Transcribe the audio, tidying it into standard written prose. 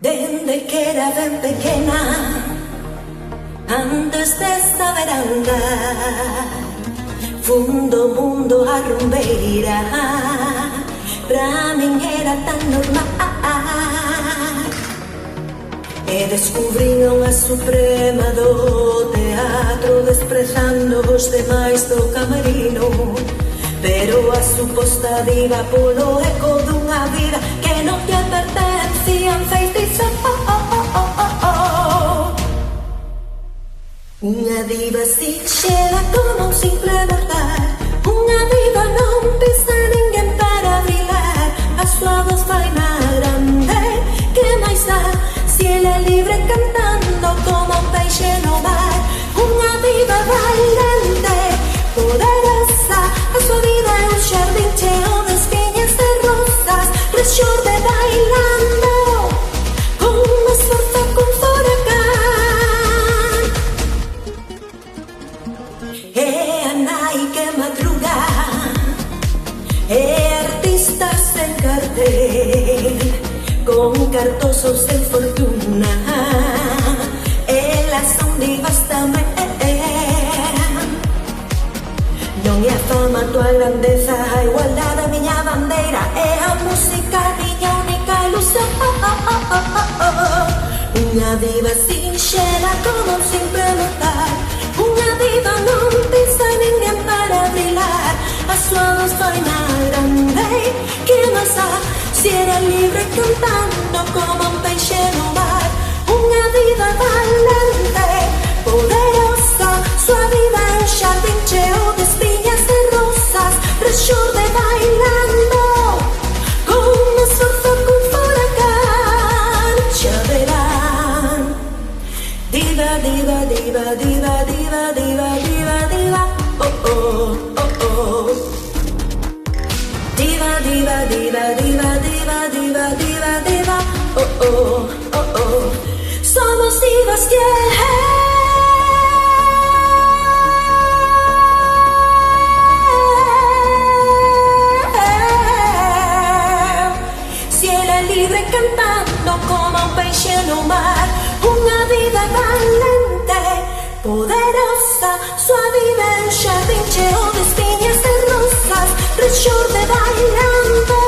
Desde que era ben pequena, antes de saber andar, fundo mundo a rumbeira, pra min era tan normal. E descubriron a suprema do teatro, desprezando os demais do camerino. Pero a suposta diva polo eco dunha vida que non te pertencían, feitizo. Unha diva sinxela como un simple mortal, unha diva non pisa ninguén para brillar. A súa voz vai na grande, que máis dá si ela é libre cantando como un peixe no mar. Unha diva bailante, poderosa, a súa vida é un xardín cheo de espiñas de rosas, rexorde bailando con máis forza que un furacán. É a nai que madruga, é artista sen cartel, con cartosos sen fortuna, elas son divas tamén. Non é a fama a tua grandeza, a igualdade a miña bandeira, é a música a miña única ilusión. Unha diva sinxela como un simple mortal, unha diva non pisa ninguén para brillar. A súa voz vai na grande, que máis dá si era libre cantando como un peixe no mar. Unha diva valente, poderosa, súa vida é un xardín cheo de espiñas de rosas, rexorde bailando con máis forza que un furacán. Xa verán, diva, diva, diva, diva, diva, diva, diva, diva, oh, oh, oh, oh. Diva, diva, diva, diva, diva, diva, diva, diva, oh, oh, oh, oh. Somos divas, yeah. Libre cantando como un peixe no mar. Unha vida valente, poderosa, súa vida é un xardín cheo de espiñas de rosas, rexorde bailando